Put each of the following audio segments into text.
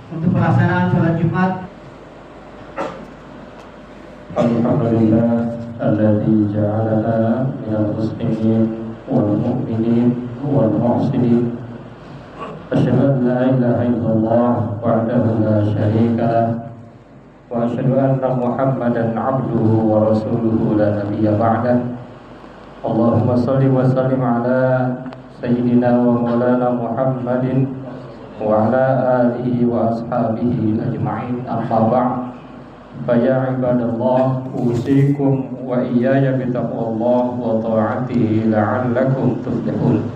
untuk pelaksanaan sholat Jumat. Alhamdulillah alladzi ja'alana minal muslimin wal mu'minin wal muhsinin. Asyhadu an la ilaha illallah wahdahu la syarika lah wa asyhadu anna Muhammadan 'abduhu wa rasuluhu la nabiyya ba'dah. Allahumma shalli wa sallim ala sayyidina wa maulana Muhammadin wa ala alihi wa ashabihi ajma'in. Amma ba'd. Faya ibadallah, usikum wa iyaya bitaqwallah wa ta'atihi la'allakum tuflihun.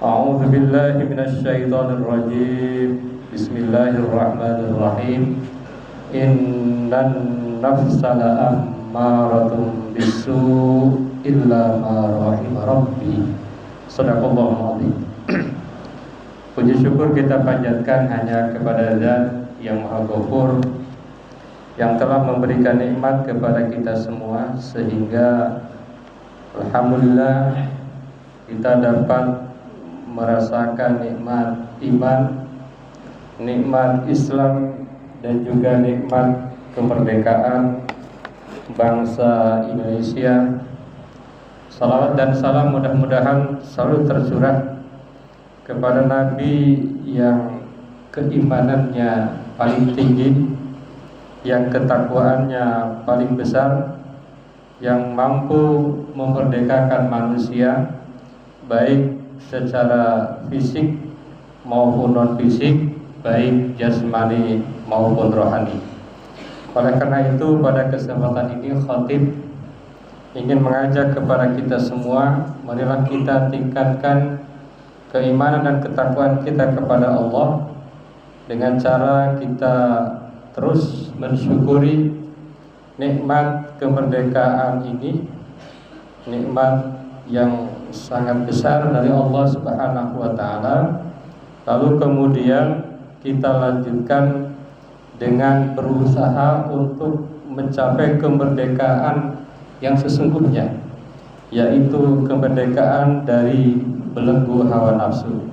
A'udzu billahi minasy syaithanir rajim. Bismillahirrahmanirrahim. Innan nafsa la'ammaratun bisu' illa ma rahima rabbi. Shadaqallahul azim. Puji syukur kita panjatkan hanya kepada Zat yang Maha Ghafur, yang telah memberikan nikmat kepada kita semua, sehingga alhamdulillah kita dapat merasakan nikmat iman, nikmat Islam, dan juga nikmat kemerdekaan bangsa Indonesia. Salawat dan salam mudah-mudahan selalu tercurah kepada Nabi yang keimanannya paling tinggi, yang ketakwaannya paling besar, yang mampu memerdekakan manusia baik secara fisik maupun non fisik, baik jasmani maupun rohani. Oleh karena itu, pada kesempatan ini khatib ingin mengajak kepada kita semua, marilah kita tingkatkan keimanan dan ketakwaan kita kepada Allah dengan cara kita terus mensyukuri nikmat kemerdekaan ini, nikmat yang sangat besar dari Allah Subhanahu wa taala. Lalu kemudian kita lanjutkan dengan berusaha untuk mencapai kemerdekaan yang sesungguhnya, yaitu kemerdekaan dari belenggu hawa nafsu.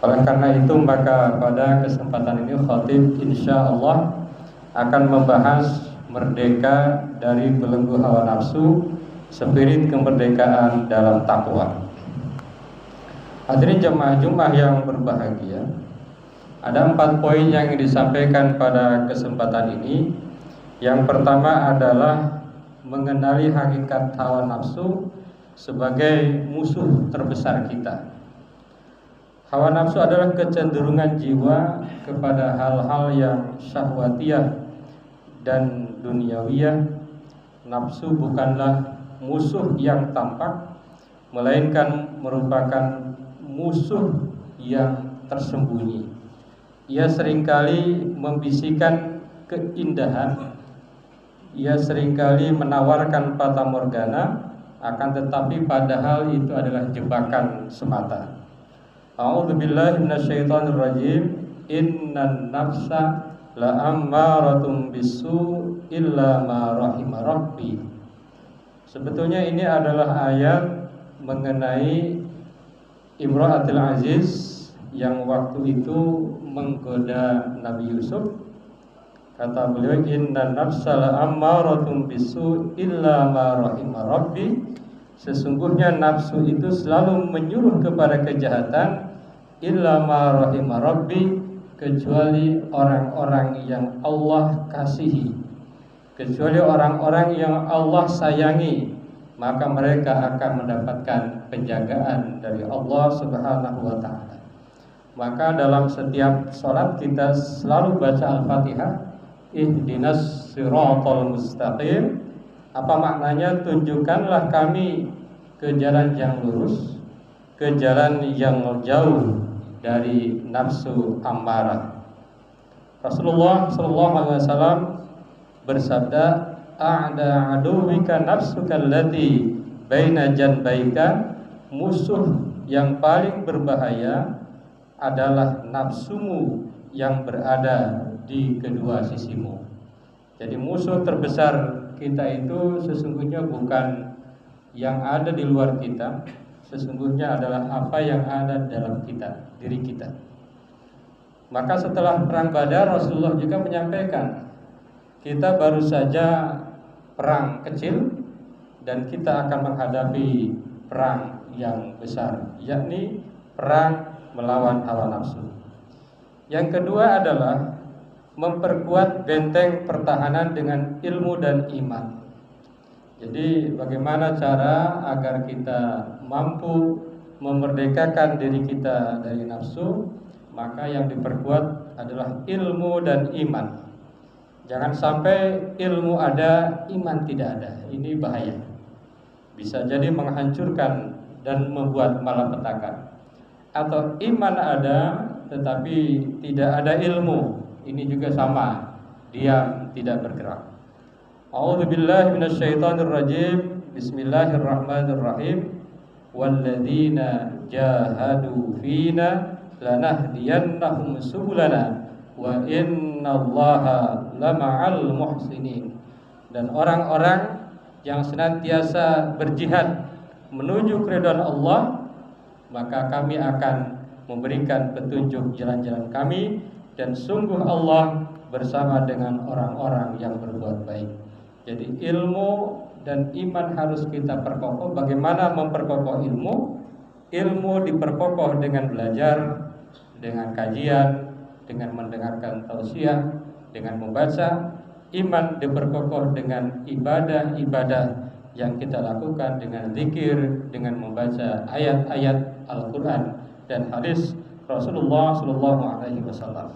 Oleh karena itu, maka pada kesempatan ini khatib insyaallah akan membahas merdeka dari belenggu hawa nafsu, spirit kemerdekaan dalam takwa. Hadirin jemaah Jumat yang berbahagia, ada 4 poin yang disampaikan pada kesempatan ini. Yang pertama adalah mengenali hakikat hawa nafsu sebagai musuh terbesar kita. Hawa nafsu adalah kecenderungan jiwa kepada hal-hal yang syahwatiyah dan duniawiyah. Nafsu bukanlah musuh yang tampak, melainkan merupakan musuh yang tersembunyi. Ia seringkali membisikkan keindahan, ia seringkali menawarkan fata morgana, akan tetapi padahal itu adalah jebakan semata. A'udzu billahi minasyaitonir rajim. Innan nafsa la'ammaratun bisu' illa ma rahima rabbi. Sebetulnya ini adalah ayat mengenai Imra'atul Aziz yang waktu itu menggoda Nabi Yusuf. Kata beliau, innan nafsa la'ammaratun bisu' illa ma rahima rabbi. Sesungguhnya nafsu itu selalu menyuruh kepada kejahatan, illa ma rahima rabbi, kecuali orang-orang yang Allah kasihi, kecuali orang-orang yang Allah sayangi, maka mereka akan mendapatkan penjagaan dari Allah Subhanahu wa taala. Maka dalam setiap sholat kita selalu baca Al-Fatihah, ihdinas siratal mustaqim. Apa maknanya? Tunjukkanlah kami ke jalan yang lurus, ke jalan yang jauh dari nafsu ammarah. Rasulullah SAW bersabda, a'da aduwika nafsuka allati baina janbaika. Musuh yang paling berbahaya adalah nafsumu yang berada di kedua sisimu. Jadi musuh terbesar kita itu sesungguhnya bukan yang ada di luar kita, sesungguhnya adalah apa yang ada dalam kita, diri kita. Maka setelah perang Badar, Rasulullah juga menyampaikan, kita baru saja perang kecil dan kita akan menghadapi perang yang besar, yakni perang melawan hawa nafsu. Yang kedua adalah memperkuat benteng pertahanan dengan ilmu dan iman. Jadi bagaimana cara agar kita mampu memerdekakan diri kita dari nafsu? Maka yang diperkuat adalah ilmu dan iman. Jangan sampai ilmu ada, iman tidak ada. Ini bahaya. Bisa jadi menghancurkan dan membuat malapetaka. Atau iman ada tetapi tidak ada ilmu. Ini juga sama, diam, tidak bergerak. A'udzubillahi minasyaitonirrajim. Bismillahirrahmanirrahim. Walladzina jahadu fina lanahdiyannahum subulana wa innallaha lama'al muhsinin. Dan orang-orang yang senantiasa berjihad menuju keridhaan Allah, maka kami akan memberikan petunjuk jalan-jalan kami, dan sungguh Allah bersama dengan orang-orang yang berbuat baik. Jadi ilmu dan iman harus kita perkokoh. Bagaimana memperkokoh ilmu? Ilmu diperkokoh dengan belajar, dengan kajian, dengan mendengarkan tausiah, dengan membaca. Iman diperkokoh dengan ibadah-ibadah yang kita lakukan, dengan zikir, dengan membaca ayat-ayat Al-Quran dan hadis Rasulullah SAW.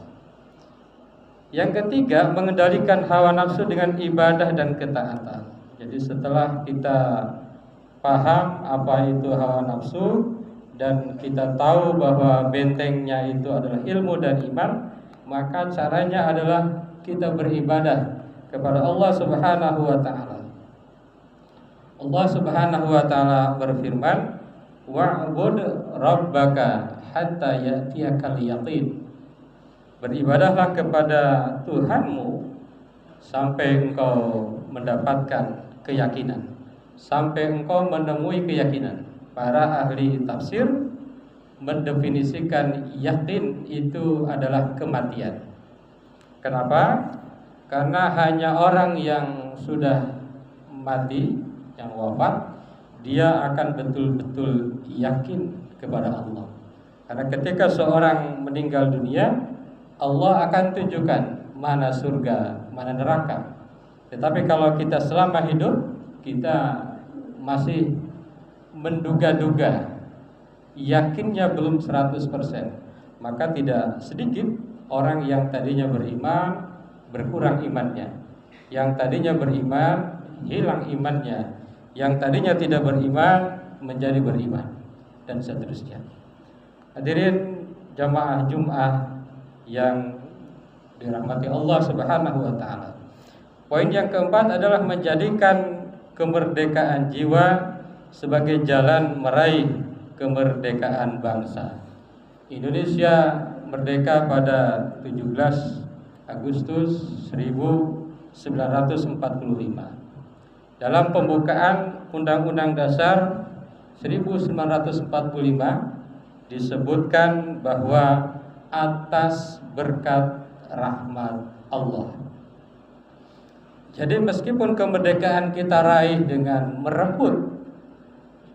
Yang ketiga, mengendalikan hawa nafsu dengan ibadah dan ketaatan. Jadi setelah kita paham apa itu hawa nafsu dan kita tahu bahwa bentengnya itu adalah ilmu dan iman, maka caranya adalah kita beribadah kepada Allah Subhanahu wa taala. Allah Subhanahu wa taala berfirman, wa'bud rabbaka hatta ya'tiyakal yaqin. Beribadahlah kepada Tuhanmu sampai engkau mendapatkan keyakinan, sampai engkau menemui keyakinan. Para ahli tafsir mendefinisikan yakin itu adalah kematian. Kenapa? Karena hanya orang yang sudah mati, yang wafat, dia akan betul-betul yakin kepada Allah. Karena ketika seorang meninggal dunia, Allah akan tunjukkan mana surga, mana neraka. Tetapi kalau kita selama hidup, kita masih menduga-duga, yakinnya belum 100%. Maka tidak sedikit orang yang tadinya beriman berkurang imannya, yang tadinya beriman hilang imannya, yang tadinya tidak beriman menjadi beriman, dan seterusnya. Hadirin jamaah Jumat yang dirahmati Allah Subhanahu wa taala. Poin yang keempat adalah menjadikan kemerdekaan jiwa sebagai jalan meraih kemerdekaan bangsa. Indonesia merdeka pada 17 Agustus 1945. Dalam pembukaan Undang-Undang Dasar 1945 disebutkan bahwa atas berkat rahmat Allah. Jadi meskipun kemerdekaan kita raih dengan merebut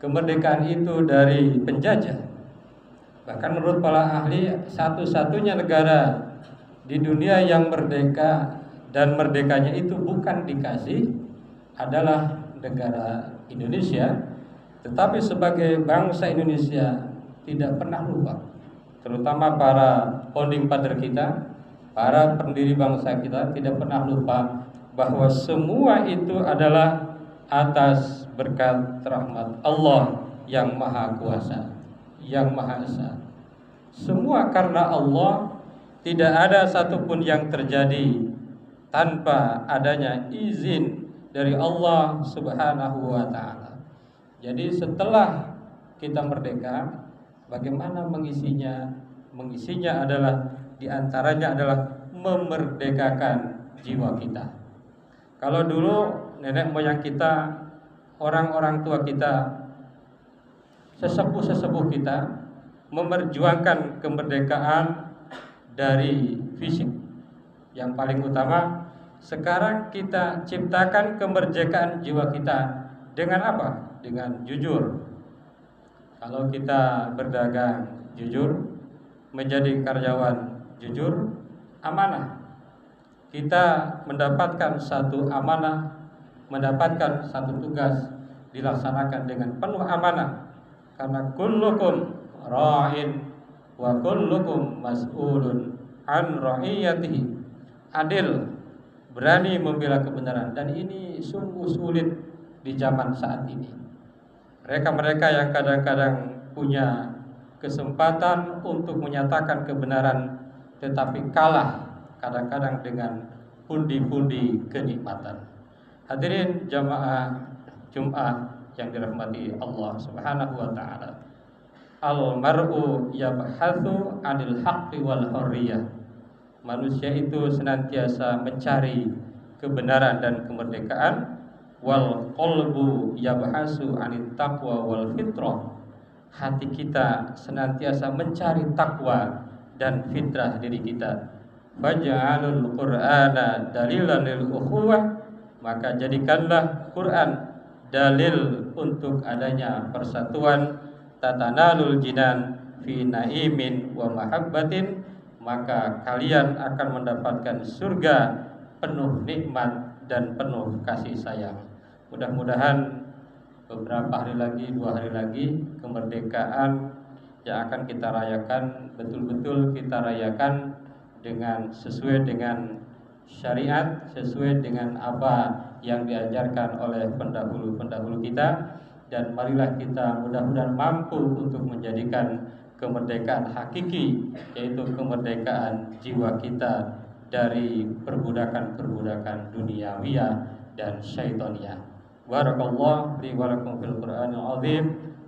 kemerdekaan itu dari penjajah, bahkan menurut para ahli satu-satunya negara di dunia yang merdeka dan merdekanya itu bukan dikasih adalah negara Indonesia. Tetapi sebagai bangsa Indonesia tidak pernah lupa, terutama para founding father kita, para pendiri bangsa kita tidak pernah lupa bahwa semua itu adalah atas berkat rahmat Allah yang Maha Kuasa, yang Maha Esa. Semua karena Allah. Tidak ada satupun yang terjadi tanpa adanya izin dari Allah Subhanahu wa ta'ala. Jadi setelah kita merdeka, bagaimana mengisinya? Mengisinya adalah diantaranya adalah memerdekakan jiwa kita. Kalau dulu nenek moyang kita, orang-orang tua kita, sesepuh-sesepuh kita memperjuangkan kemerdekaan dari fisik. Yang paling utama, sekarang kita ciptakan kemerdekaan jiwa kita dengan apa? Dengan jujur. Kalau kita berdagang jujur, menjadi karyawan jujur, amanah. Kita mendapatkan satu amanah, mendapatkan satu tugas, dilaksanakan dengan penuh amanah. Karena kullukum ra'in wa kullukum mas'ulun an ra'iyatihi. Adil, berani membela kebenaran, dan ini sungguh sulit di zaman saat ini. Mereka-mereka yang kadang-kadang punya kesempatan untuk menyatakan kebenaran, tetapi kalah kadang-kadang dengan pundi-pundi kenikmatan. Hadirin jamaah Jumat yang dirahmati Allah Subhanahu wa taala. Al-mar'u yabhathu 'anil haqqi wal hurriyah. Manusia itu senantiasa mencari kebenaran dan kemerdekaan. Wal qalbu yabhasu 'anit taqwa wal fitrah. Hati kita senantiasa mencari takwa dan fitrah diri kita. Faj'alul Qur'ana dalilan lil ukhuwah. Maka jadikanlah Quran dalil untuk adanya persatuan. Tatanalul jinan fi naimin wa mahabbatin. Maka kalian akan mendapatkan surga penuh nikmat dan penuh kasih sayang. Mudah-mudahan beberapa hari lagi, 2 hari lagi, kemerdekaan yang akan kita rayakan betul-betul kita rayakan sesuai dengan syariat, sesuai dengan apa yang diajarkan oleh pendahulu-pendahulu kita. Dan marilah kita mudah-mudahan mampu untuk menjadikan kemerdekaan hakiki, yaitu kemerdekaan jiwa kita dari perbudakan-perbudakan duniawiyah dan syaitania. Barakallahu li wa lakum fil Qur'anil azim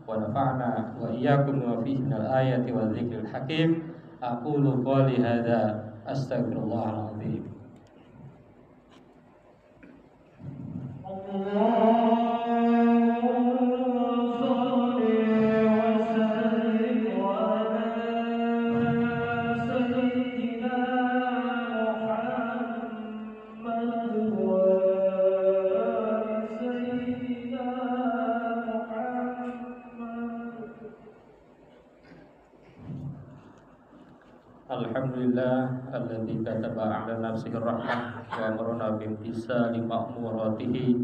wa nafa'na wa iyyakum wa fihi minal ayati wa dzikril hakim. Aqulu qouli hadza astaghfirullahal azim. Alhamdulillah alladzi kataba 'ala nafsihi rahmah wa amarna bimtisali ma'muratihi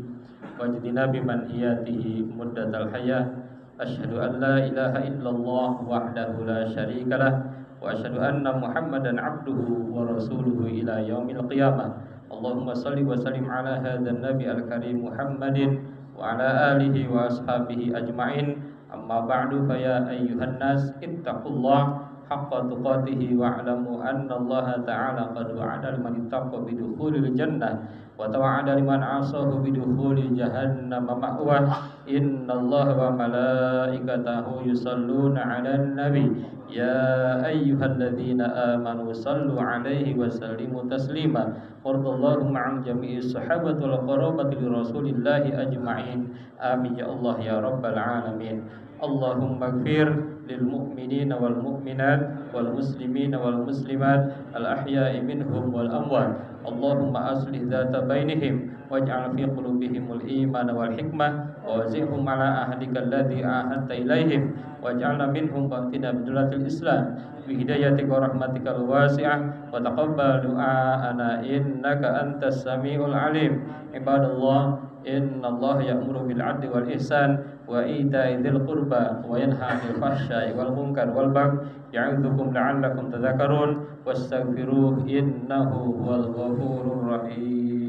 wa jadina bimanhiyatihi muddatal hayah. Asyhadu an la ilaha illallah wahdahu la syarikalah wa asyhadu anna Muhammadan 'abduhu wa rasuluhu ila yaumil qiyamah. Allahumma shalli wa sallim ala hadzal nabi al-karim Muhammadin wa ala alihi wa ashabihi ajma'in. Amma ba'du, fa ya ayyuhan nas ittaqullaha haqqa tuqatihi wa'lamu anna Allah ta'ala qad wa'ada liman ittaqa bidukhulil jannah wa tawa'ada liman 'asahu bidukhulil jahannam ma'wah. Innallaha wa malaikatahu yusalluna 'alan nabi ya ayyuhalladzina amanu sallu 'alaihi wa sallimu taslima. Wardallahu ma'an jami'is sahabati wal qarabati li rasulillahi ajma'in. Amin ya Allah ya rabbal alamin. Allahumma ighfir lil mu'minina wal mu'minat wal muslimina wal muslimat al ahya'i minhum wal amwat. Allahumma aslih dzata bainihim waj'al fi qulubihimul iman wal hikmah wa wazihhum ala ahdika alladhi ahadta ilaihim waj'alna minhum qatina bidulatil islam bi hidayatika wa rahmatikal wasi'ah wa taqabbal du'aana innaka antas samiul alim. Ibadallah, innallaha ya'muru bil 'adli wal ihsan wa ita'i dzil qurba wa yanha 'anil fahsya'i wal munkar wal baghi ya'idzukum la'allakum tadhakkarun wastaghfiruhu innahu huwal ghafurur rahim.